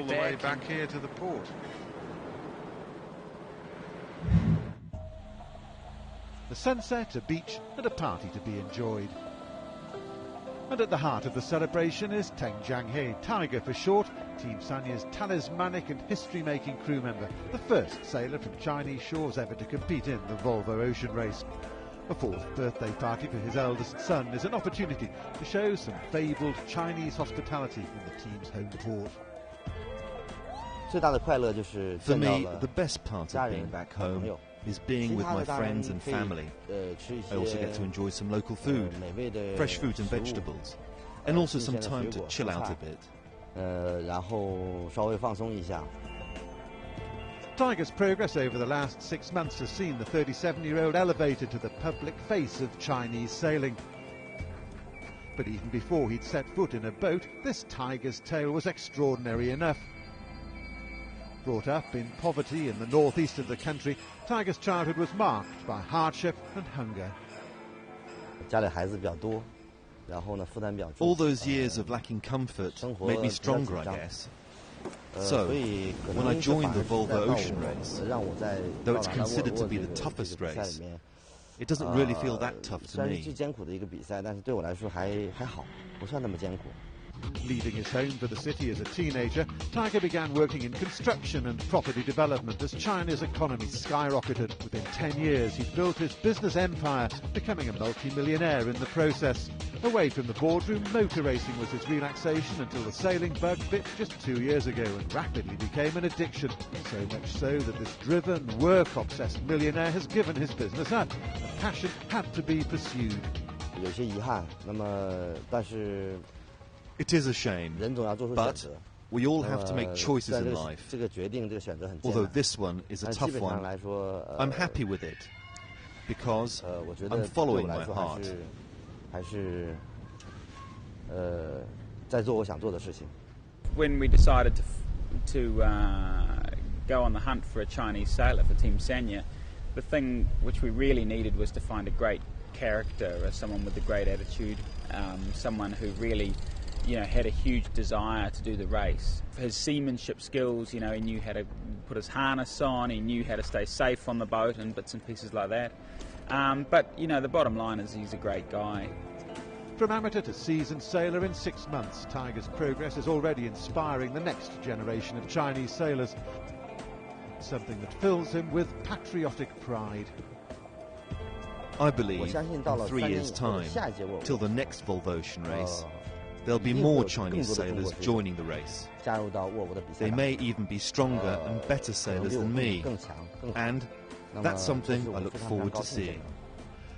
all the way back here to the port. The sunset, a beach and a party to be enjoyed. And at the heart of the celebration is Teng Jianghe, Tiger for short, Team Sanya's talismanic and history-making crew member, the first sailor from Chinese shores ever to compete in the Volvo Ocean Race. A fourth birthday party for his eldest son is an opportunity to show some fabled Chinese hospitality in the team's home port. For me, the best part of being back home is being with my friends and family. I also get to enjoy some local food, fresh fruit and vegetables, and also some time to chill out a bit. Tiger's progress over the last 6 months has seen the 37-year-old elevated to the public face of Chinese sailing. But even before he'd set foot in a boat, this Tiger's tale was extraordinary enough. Brought up in poverty in the northeast of the country, Tiger's childhood was marked by hardship and hunger. All those years of lacking comfort made me stronger, I guess. So, when I joined the Volvo Ocean Race, though it's considered to be the toughest race, it doesn't really feel that tough to me. Leaving his home for the city as a teenager, Tiger began working in construction and property development as China's economy skyrocketed. Within 10 years, he built his business empire, becoming a multi-millionaire in the process. Away from the boardroom, motor racing was his relaxation until the sailing bug bit just 2 years ago and rapidly became an addiction. So much so that this driven, work-obsessed millionaire has given his business up. A passion had to be pursued. It is a shame, but we all have to make choices in life. Although this one is a tough one, I'm happy with it, because I'm following my heart. When we decided to go on the hunt for a Chinese sailor for Team Sanya, the thing which we really needed was to find a great character, someone with a great attitude, someone who really had a huge desire to do the race. For his seamanship skills, he knew how to put his harness on, he knew how to stay safe on the boat and bits and pieces like that. But, the bottom line is he's a great guy. From amateur to seasoned sailor in 6 months, Tiger's progress is already inspiring the next generation of Chinese sailors. Something that fills him with patriotic pride. I believe in 3 years' time, till the next Volvo Ocean Race, there'll be more Chinese sailors joining the race. They may even be stronger and better sailors than me, and that's something I look forward to seeing.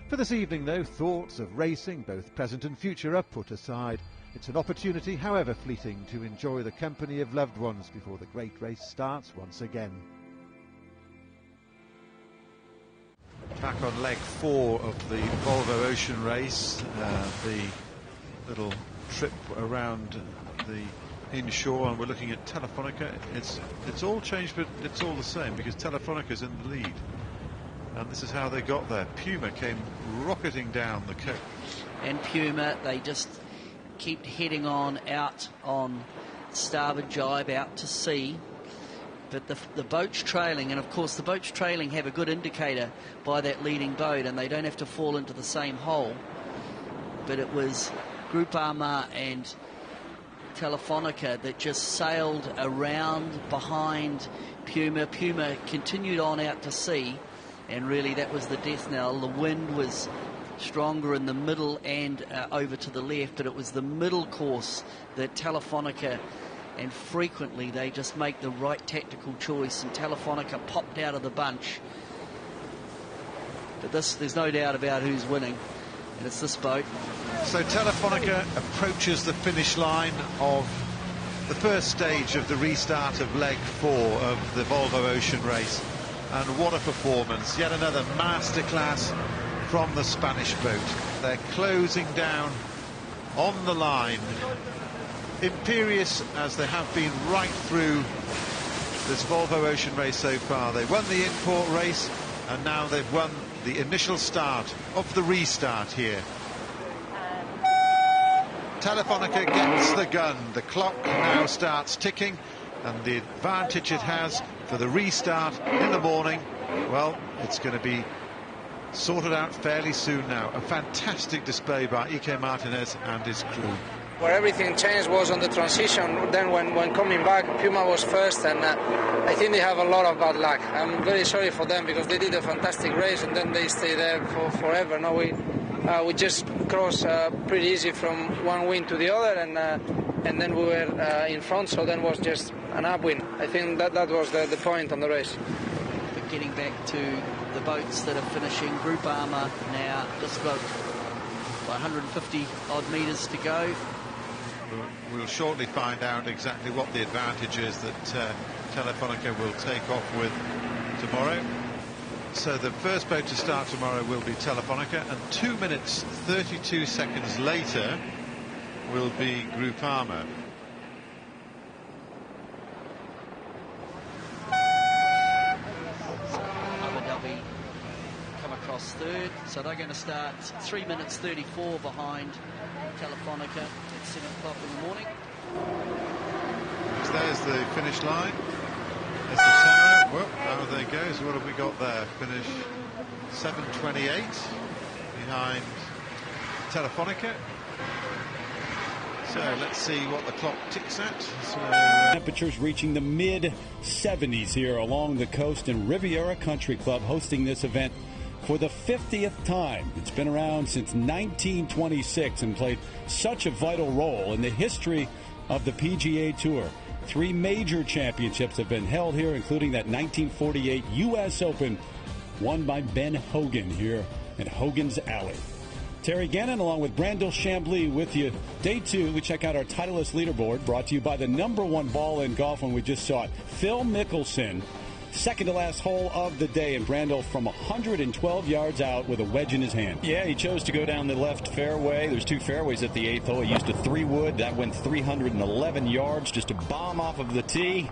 For this evening, though, thoughts of racing, both present and future, are put aside. It's an opportunity, however fleeting, to enjoy the company of loved ones before the great race starts once again. Back on leg 4 of the Volvo Ocean Race, the little trip around the inshore, and we're looking at Telefonica. It's all changed, but it's all the same because Telefonica's in the lead, and this is how they got there. Puma came rocketing down the coast, and Puma, they just keep heading on out on starboard jibe out to sea. But the boats trailing, and of course the boats trailing have a good indicator by that leading boat, and they don't have to fall into the same hole. But it was Groupama and Telefonica that just sailed around behind Puma. Puma continued on out to sea, and really that was the death knell. The wind was stronger in the middle and over to the left, but it was the middle course that Telefonica, and frequently they just make the right tactical choice, and Telefonica popped out of the bunch. But there's no doubt about who's winning, and it's this boat. So Telefonica approaches the finish line of the first stage of the restart of leg 4 of the Volvo Ocean Race, and what a performance. Yet another masterclass from the Spanish boat. They're closing down on the line, imperious as they have been right through this Volvo Ocean Race so far. They won the import race, and now they've won the initial start of the restart here. Telefonica gets the gun. The clock now starts ticking. and the advantage it has for the restart in the morning, well, it's going to be sorted out fairly soon now. A fantastic display by Ike Martinez and his crew. Where everything changed was on the transition. Then when coming back, Puma was first, and I think they have a lot of bad luck. I'm very sorry for them because they did a fantastic race and then they stay there for forever. Now we just crossed pretty easy from one win to the other, and then we were in front, so then was just an upwind. I think that was the point on the race. But getting back to the boats that are finishing, Group Armour now just about 150 odd metres to go. We'll shortly find out exactly what the advantage is that Telefonica will take off with tomorrow. So the first boat to start tomorrow will be Telefonica, and 2 minutes 32 seconds later will be Groupama. Abu Dhabi come across third, so they're going to start 3 minutes 34 behind Telefonica at 7 o'clock in the morning. So there's the finish line. There's the tower. Well, how they go. So what have we got there? Finish 7:28 behind Telefonica. So let's see what the clock ticks at. So, temperatures reaching the mid-70s here along the coast, and Riviera Country Club hosting this event for the 50th time. It's been around since 1926 and played such a vital role in the history of the PGA Tour. 3 major championships have been held here, including that 1948 U.S. Open won by Ben Hogan here at Hogan's Alley. Terry Gannon along with Brandel Chambly with you. Day 2, we check out our Titleist leaderboard, brought to you by the #1 ball in golf, and we just saw it. Phil Mickelson, second to last hole of the day, and Brandel from 112 yards out with a wedge in his hand. Yeah, he chose to go down the left fairway. There's 2 fairways at the 8th hole. He used a 3-wood. That went 311 yards, just a bomb off of the tee.